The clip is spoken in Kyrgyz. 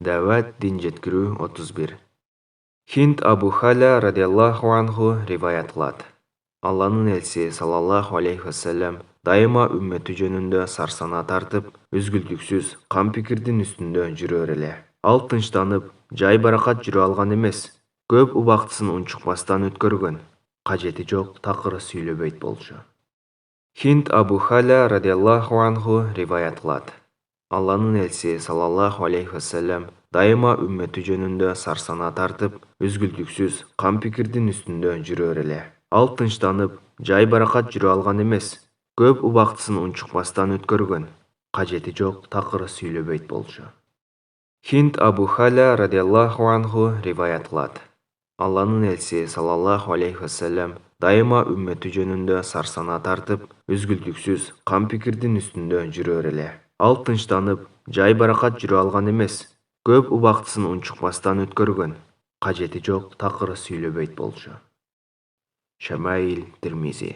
Дәвәт дин жеткирүү 31. Хинд Абу Халя радиаллаху анху риваят кылат. Алланын элчиси саллаллаху алейхи вассалам дайыма үммөтү жөнүндө сарсана тартып, үзгүлтүксүз кам пикирдин үстүндө жүрөр эле. Ал тынчтанып, жай баракат жүрө алган эмес, көп убактысын унчукпастан өткөргөн. Кажети жок такыр сүйлөбөйт болчу. Хинд Абу Халя радиаллаху анху риваят кылат. Алланын элчиси саллаллаху алейхи вассалам дайыма үммөтү жөнүндө сарсана тартып, үзгүлтүксүз кам пикирдин үстүндө жүрөр эле. Ал тынчтанып, жай баракат жүрө алган эмес, көп убактысын унчукпастан өткөргөн. Кажети жок такыр сүйлөбөйт болчу. Хинд Абу Халя радиаллаху анху риваят кылат. Алланын элчиси саллаллаху алейхи вассалам дайыма үммөтү жөнүндө сарсана тартып, үзгүлтүксүз кам пикирдин үстүндө жүрөр эле. Ал тынчтанып, жай баракат жүрө алган эмес, көп убактысын унчукпастан өткөргөн. Кажети жок такыр сүйлөбөйт болчу. Шамаил Тирмизи.